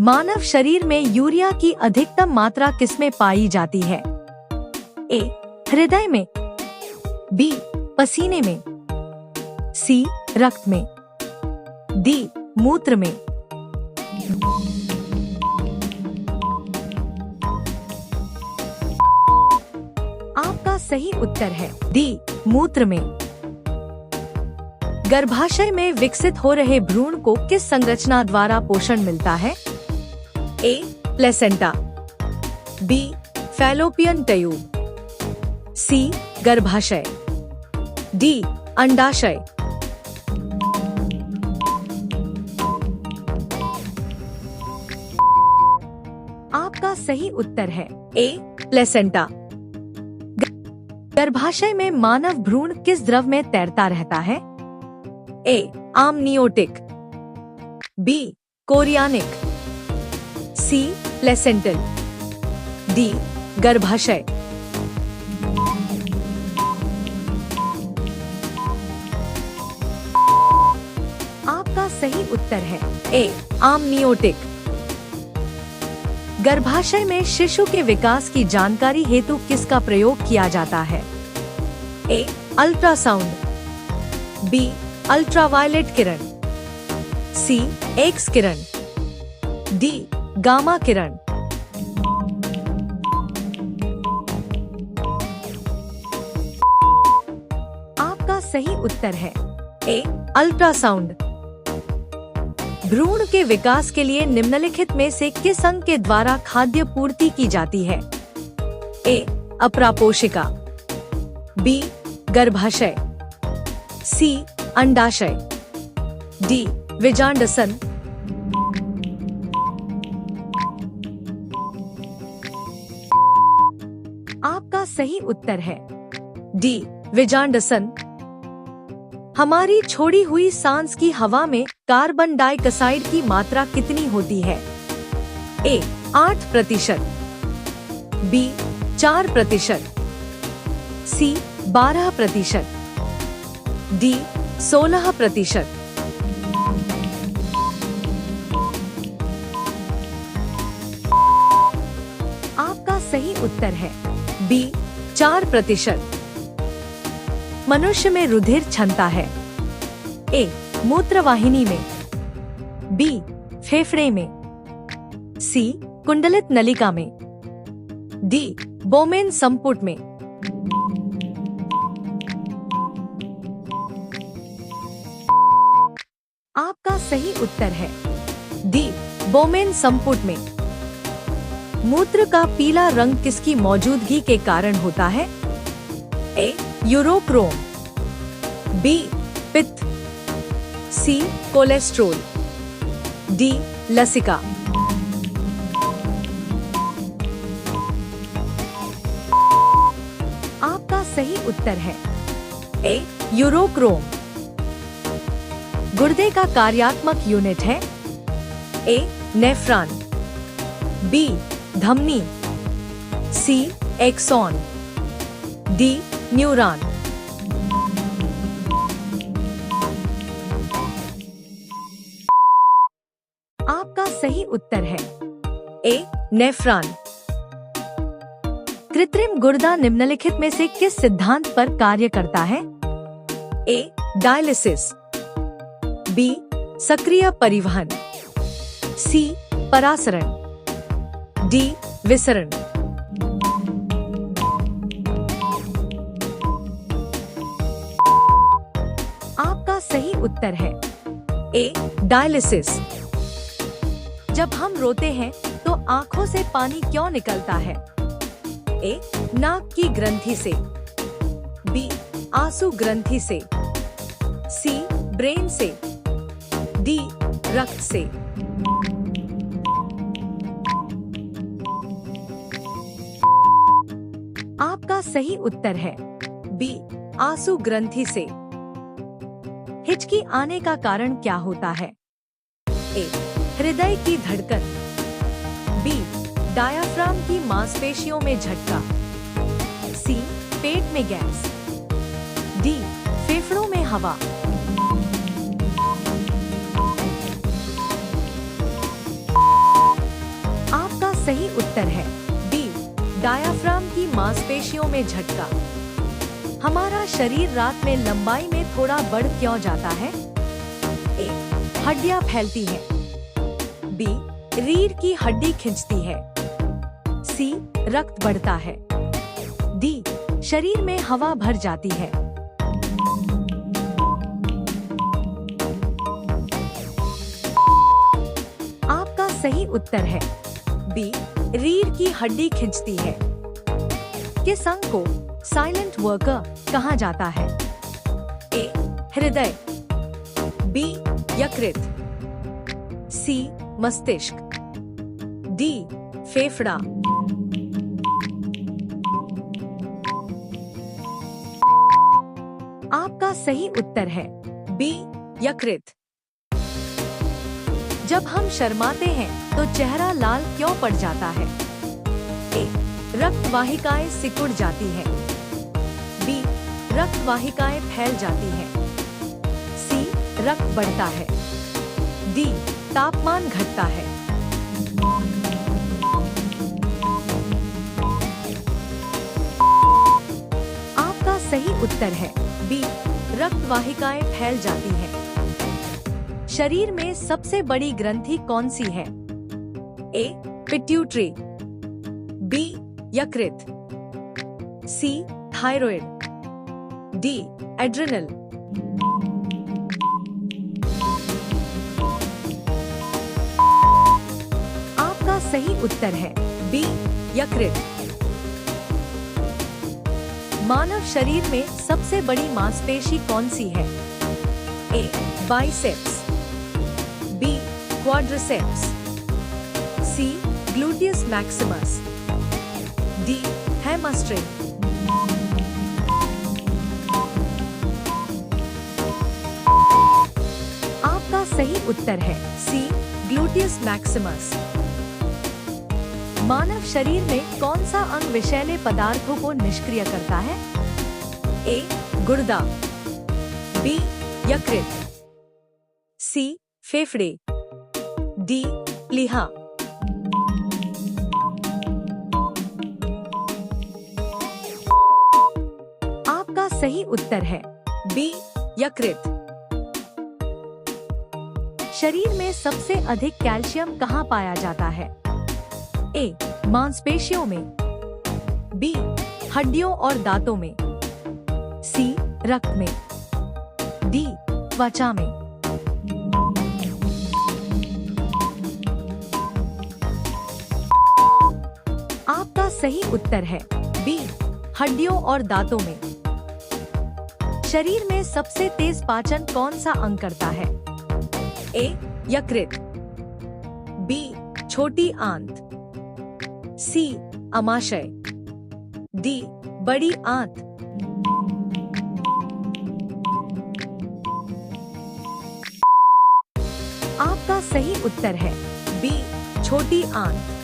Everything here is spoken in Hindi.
मानव शरीर में यूरिया की अधिकतम मात्रा किसमें पाई जाती है? ए. हृदय में, बी. पसीने में, सी. रक्त में, डी. मूत्र में। आपका सही उत्तर है डी. मूत्र में। गर्भाशय में विकसित हो रहे भ्रूण को किस संरचना द्वारा पोषण मिलता है? A. Placenta, B. Fallopian tube, C. गर्भाशय, डी. अंडाशय। आपका सही उत्तर है ए. प्लेसेंटा। गर्भाशय में मानव भ्रूण किस द्रव में तैरता रहता है? A. Amniotic, B. Chorionic, C. Placental, D. गर्भाशय। आपका सही उत्तर है ए. आमनियोटिक। गर्भाशय में शिशु के विकास की जानकारी हेतु किसका प्रयोग किया जाता है? ए. Ultrasound, B. अल्ट्रावायलेट किरण, सी. एक्स किरण, डी. गामा किरण। आपका सही उत्तर है ए. अल्ट्रासाउंड। भ्रूण के विकास के लिए निम्नलिखित में से किस अंग के द्वारा खाद्य पूर्ति की जाती है? ए. अप्रापोशिका, बी. गर्भाशय, सी. अंडाशय, डी. विजांडसन। आपका सही उत्तर है डी. विजांडसन। हमारी छोड़ी हुई सांस की हवा में कार्बन डाइऑक्साइड की मात्रा कितनी होती है? ए. 8%, बी. 4%, सी. 12%, डी. 16%। आपका सही उत्तर है बी. 4%। मनुष्य में रुधिर क्षमता है ए. मूत्रवाहिनी में, बी. फेफड़े में, सी. कुंडलित नलिका में, डी. बोमेन संपुट में। आपका सही उत्तर है डी. बोमेन संपुट में। मूत्र का पीला रंग किसकी मौजूदगी के कारण होता है? ए. Urochrome, B. पित्त, सी. Cholesterol, D. लसिका। आपका सही उत्तर है ए. यूरोक्रोम। गुर्दे का कार्यात्मक यूनिट है ए. Nephron, B. धमनी, सी. Axon, D. न्यूरॉन। आपका सही उत्तर है ए. नेफ्रॉन। कृत्रिम गुर्दा निम्नलिखित में से किस सिद्धांत पर कार्य करता है? ए. Dialysis, B. सक्रिय परिवहन, सी. परासरण, डी. विसरण। आपका सही उत्तर है ए. डायलिसिस। जब हम रोते हैं तो आंखों से पानी क्यों निकलता है? ए. नाक की ग्रंथि से, बी. आंसू ग्रंथि से, सी. ब्रेन से, डी. रक्त से। आपका सही उत्तर है बी. आंसू ग्रंथि से। हिचकी आने का कारण क्या होता है? ए. हृदय की धड़कन, बी. डायाफ्राम की मांसपेशियों में झटका, सी. पेट में गैस, डी. फेफड़ों में हवा। सही उत्तर है बी, डायाफ्राम की मांसपेशियों में झटका। हमारा शरीर रात में लंबाई में थोड़ा बढ़ क्यों जाता है? ए, हड्डियां फैलती हैं। बी, रीढ़ की हड्डी खिंचती है। सी, रक्त बढ़ता है। डी, शरीर में हवा भर जाती है। आपका सही उत्तर है बी, रीढ़ की हड्डी खिंचती है। किस अंग को साइलेंट वर्कर कहा जाता है? ए, हृदय। बी, यकृत। सी, मस्तिष्क। डी, फेफड़ा। आपका सही उत्तर है बी, यकृत। जब हम शर्माते हैं तो चेहरा लाल क्यों पड़ जाता है? ए, रक्त वाहिकाएं सिकुड़ जाती हैं। बी, रक्त वाहिकाएं फैल जाती हैं। सी, रक्त बढ़ता है। डी, तापमान घटता है। आपका सही उत्तर है बी, रक्त वाहिकाएं फैल जाती हैं। शरीर में सबसे बड़ी ग्रंथि कौन सी है? ए, पिट्यूटरी। बी, यकृत। सी, थायराइड। D, adrenal. आपका सही उत्तर है बी, यकृत। मानव शरीर में सबसे बड़ी मांसपेशी कौन सी है? A, biceps. B, quadriceps. C, gluteus maximus. D, hamstring. आपका सही उत्तर है सी, ग्लूटियस मैक्सिमस। मानव शरीर में कौन सा अंग विषैले पदार्थों को निष्क्रिय करता है? ए, गुर्दा। बी, यकृत। सी, फेफड़े। डी, प्लीहा। आपका सही उत्तर है बी, यकृत। शरीर में सबसे अधिक कैल्शियम कहाँ पाया जाता है? ए, मांसपेशियों में। बी, हड्डियों और दांतों में। सी, रक्त में। डी, त्वचा में। आपका सही उत्तर है बी, हड्डियों और दांतों में। शरीर में सबसे तेज पाचन कौन सा अंग करता है? ए, यकृत। बी, छोटी आंत। सी, अमाशय। डी, बड़ी आंत। आपका सही उत्तर है बी, छोटी आंत।